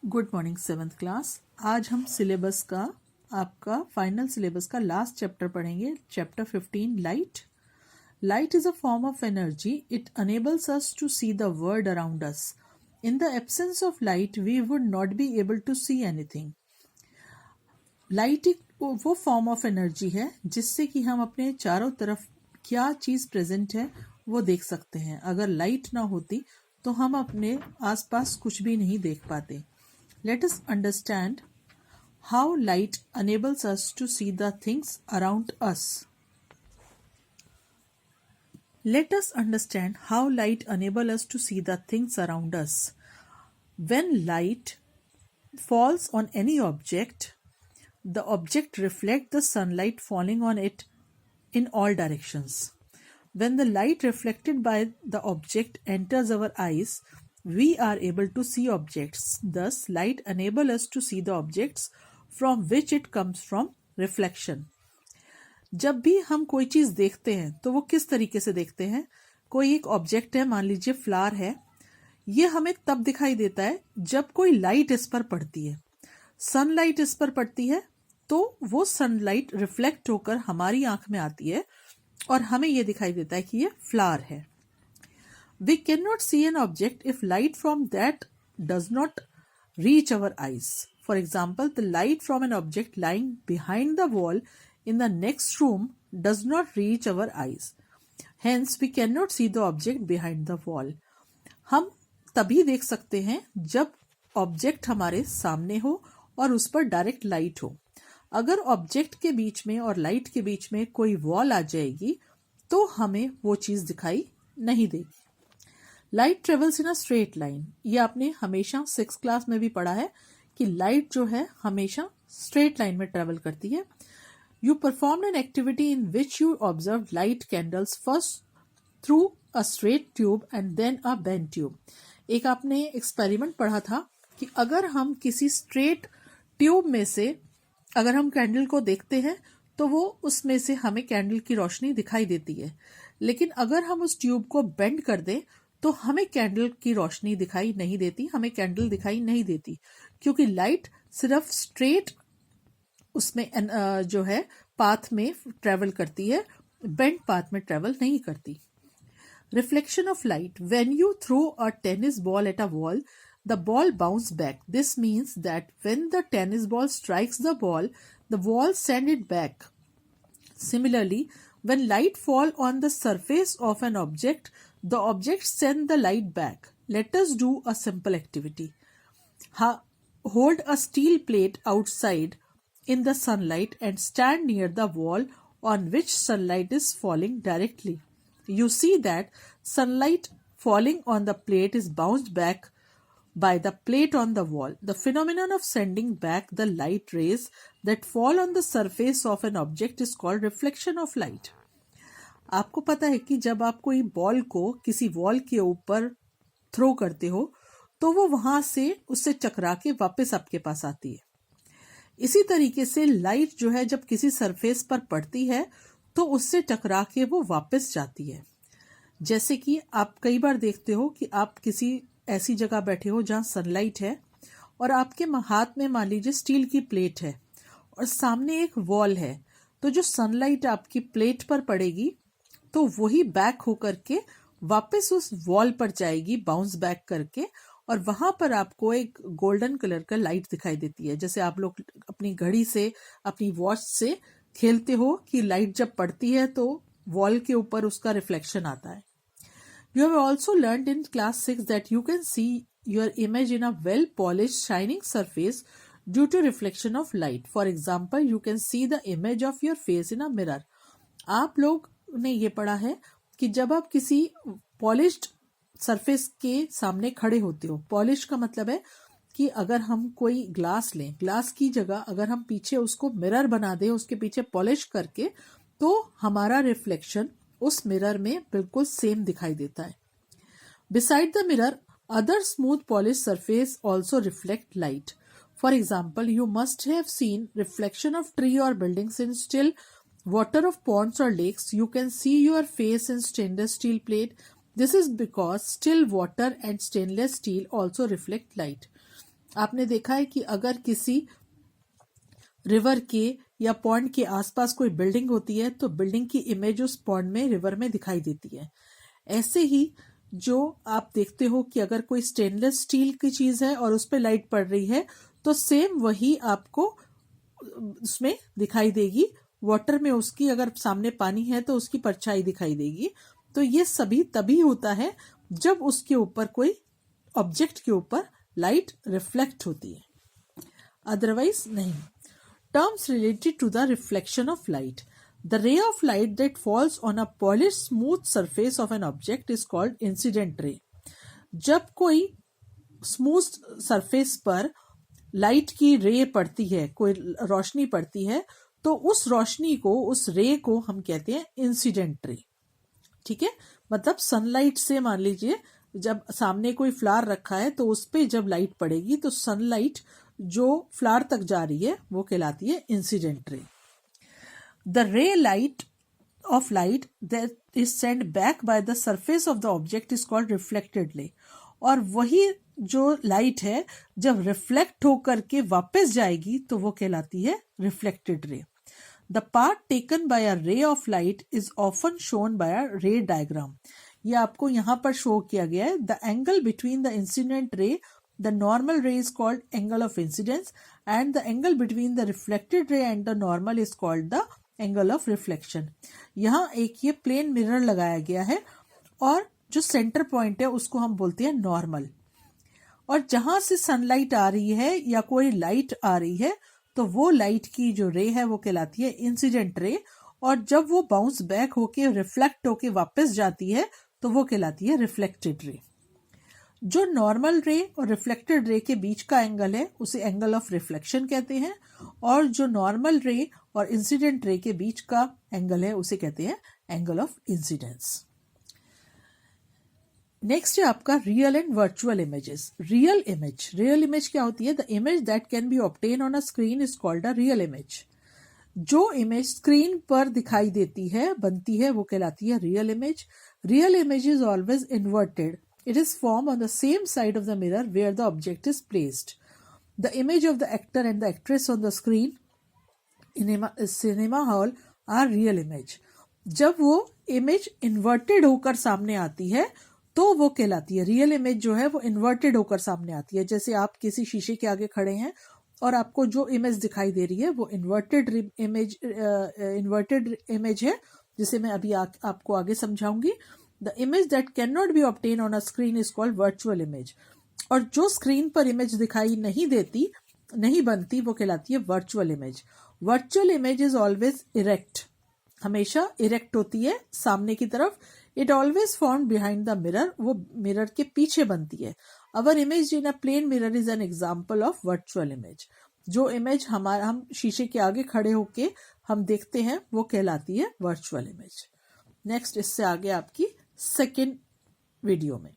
Good morning 7th class. आज हम syllabus का आपका फाइनल सिलेबस का लास्ट चैप्टर पढ़ेंगे। Chapter 15 light. Light is a form of energy. It enables us to see the world around us. In the absence of light we would not be able to see anything. Light एक वो form of energy है जिससे कि हम अपने चारों तरफ क्या चीज प्रेजेंट है वो देख सकते हैं। अगर लाइट ना होती तो हम अपने आसपास कुछ भी नहीं देख पाते। Let us understand how light enables us to see the things around us. Let us understand how light enables us to see the things around us. When light falls on any object, the object reflects the sunlight falling on it in all directions. When the light reflected by the object enters our eyes, we are able to see objects. Thus, light enables us to see the objects from which it comes from reflection. जब भी हम कोई चीज देखते हैं तो वो किस तरीके से देखते हैं। कोई एक ऑब्जेक्ट है, मान लीजिए फ्लावर है, ये हमें तब दिखाई देता है जब कोई लाइट इस पर पड़ती है। सनलाइट इस पर पड़ती है तो वो सनलाइट रिफ्लेक्ट होकर हमारी आंख में आती है और हमें ये दिखाई देता है कि ये फ्लावर है। We cannot see an object if light from that does not reach our eyes. For example, the light from an object lying behind the wall in the next room does not reach our eyes. Hence, we cannot see the object behind the wall. हम तभी देख सकते हैं जब object हमारे सामने हो और उस पर डायरेक्ट लाइट हो। अगर ऑब्जेक्ट के बीच में और लाइट के बीच में कोई वॉल आ जाएगी तो हमें वो चीज दिखाई नहीं देगी। Light travels in a straight line. ये आपने हमेशा 6th क्लास में भी पढ़ा है कि लाइट जो है हमेशा स्ट्रेट लाइन में ट्रेवल करती है। You perform an activity in which you observe light candles first through a straight tube and then a bend tube. एक आपने एक्सपेरिमेंट पढ़ा था कि अगर हम किसी स्ट्रेट ट्यूब में से अगर हम कैंडल को देखते हैं तो वो उसमें से हमें कैंडल की रोशनी दिखाई देती है, लेकिन अगर हम उस ट्यूब को बेंड कर दें तो हमें कैंडल की रोशनी दिखाई नहीं देती, हमें कैंडल दिखाई नहीं देती, क्योंकि लाइट सिर्फ स्ट्रेट उसमें जो है पाथ में ट्रेवल करती है, बेंड पाथ में ट्रेवल नहीं करती। Reflection of light. When you throw a tennis ball at a wall, the ball bounces back. This means that when the tennis ball strikes the wall sends it back. Similarly, when light falls on the surface of an object, the object sends the light back. Let us do a simple activity. Hold a steel plate outside in the sunlight and stand near the wall on which sunlight is falling directly. You see that sunlight falling on the plate is bounced back by the plate on the wall. The phenomenon of sending back the light rays that fall on the surface of an object is called reflection of light. आपको पता है कि जब आप कोई ball को किसी wall के ऊपर थ्रो करते हो तो वो वहां से उससे टकरा के वापस आपके पास आती है। इसी तरीके से लाइट जो है जब किसी सरफेस पर पड़ती है तो उससे टकरा के वो वापस जाती है। जैसे कि आप कई बार देखते हो कि आप किसी ऐसी जगह बैठे हो जहां सनलाइट है और आपके हाथ में मान लीजिए स्टील की प्लेट है और सामने एक वॉल है, तो जो सनलाइट आपकी प्लेट पर पड़ेगी तो वही बैक होकर के वापस उस वॉल पर जाएगी, बाउंस बैक करके, और वहां पर आपको एक गोल्डन कलर का लाइट दिखाई देती है। जैसे आप लोग अपनी घड़ी से, अपनी वॉच से खेलते हो कि लाइट जब पड़ती है तो वॉल के ऊपर उसका रिफ्लेक्शन आता है। You have also learned in class 6 that you can see your image in a well-polished shining surface due to reflection of light. For example, you can see the image of your face in a mirror. आप लोग ने ये पढ़ा है कि जब आप किसी पॉलिश्ड सरफेस के सामने खड़े होते हो, पॉलिश का मतलब है कि अगर हम कोई ग्लास लें, ग्लास की जगह अगर हम पीछे उसको मिरर बना दें, उसके पीछे पॉलिश करके, तो हमारा रिफ्लेक्शन उस मिरर में बिल्कुल सेम दिखाई देता है। Beside the mirror, other smooth polished surface also reflect light. For example, you must have seen reflection of tree or buildings in still water of ponds or lakes. You can see your face in stainless steel plate. This is because still water and stainless steel also reflect light. आपने देखा है कि अगर किसी river के या pond के आसपास कोई बिल्डिंग होती है तो बिल्डिंग की इमेज उस पॉन्ड में, रिवर में दिखाई देती है। ऐसे ही जो आप देखते हो कि अगर कोई स्टेनलेस स्टील की चीज है और उस पर लाइट पड़ रही है तो सेम वही आपको उसमें दिखाई देगी। वाटर में उसकी अगर सामने पानी है तो उसकी परछाई दिखाई देगी। तो ये सभी तभी होता है जब उसके ऊपर कोई ऑब्जेक्ट के ऊपर लाइट रिफ्लेक्ट होती है, अदरवाइज नहीं। Terms related to the reflection of light. The ray of light that falls on a polished smooth surface of an object is called incident ray. जब कोई स्मूथ सरफेस पर light की रे पड़ती है, कोई रोशनी पड़ती है, तो उस रोशनी को, उस रे को हम कहते हैं इंसिडेंट रे। ठीक है, मतलब सनलाइट से, मान लीजिए जब सामने कोई फ्लावर रखा है तो उस पे जब लाइट पड़ेगी तो सनलाइट जो फ्लावर तक जा रही है वो कहलाती है इंसिडेंट रे। द रे light of light that is send back by the surface of the object is called reflected ray. और वही जो लाइट है जब रिफ्लेक्ट होकर के वापस जाएगी तो वो कहलाती है reflected ray. The part taken by a ray of light is often shown by अ रे डायग्राम। ये आपको यहां पर शो किया गया है। The angle between the incident ray, the normal ray is called angle of incidence, and the angle between the reflected ray and the normal is called the angle of reflection. यहाँ एक ये plane mirror लगाया गया है और जो centre point है उसको हम बोलते हैं नॉर्मल। और जहां से सनलाइट आ रही है या कोई लाइट आ रही है तो वो लाइट की जो रे है वो कहलाती है इंसिडेंट रे। और जब वो बाउंस बैक होके रिफ्लेक्ट होके वापस जाती है तो वो कहलाती है रिफ्लेक्टेड रे। जो नॉर्मल रे और रिफ्लेक्टेड रे के बीच का एंगल है उसे एंगल ऑफ रिफ्लेक्शन कहते हैं, और जो नॉर्मल रे और इंसिडेंट रे के बीच का एंगल है उसे कहते हैं एंगल ऑफ इंसिडेंस। नेक्स्ट है आपका real and virtual images. Real image क्या होती है? The image that can be obtain on a screen is called a real image. जो इमेज स्क्रीन पर दिखाई देती है, बनती है, वो कहलाती है real image. Real image is always inverted. It is formed on the same side of the mirror where the object is placed. The image of the actor and the actress on the screen in a cinema hall are real image. जब वो image inverted होकर सामने आती है तो वो कहलाती है रियल इमेज। जो है वो इन्वर्टेड होकर सामने आती है। जैसे आप किसी शीशे के आगे खड़े हैं और आपको जो इमेज दिखाई दे रही है वो इन्वर्टेड इमेज है, जिसे मैं अभी आपको आगे समझाऊंगी। The image that cannot be obtained on a screen is called virtual image. और जो स्क्रीन पर इमेज दिखाई नहीं बनती वो कहलाती है virtual image. Virtual image is always erect, हमेशा इरेक्ट होती है सामने की तरफ। It always found behind the mirror, वो मिरर के पीछे बनती है। Our image in a plane mirror is an example of virtual image. जो इमेज हम शीशे के आगे खड़े होके हम देखते हैं वो कहलाती है वर्चुअल इमेज। नेक्स्ट, इससे आगे आपकी सेकेंड वीडियो में।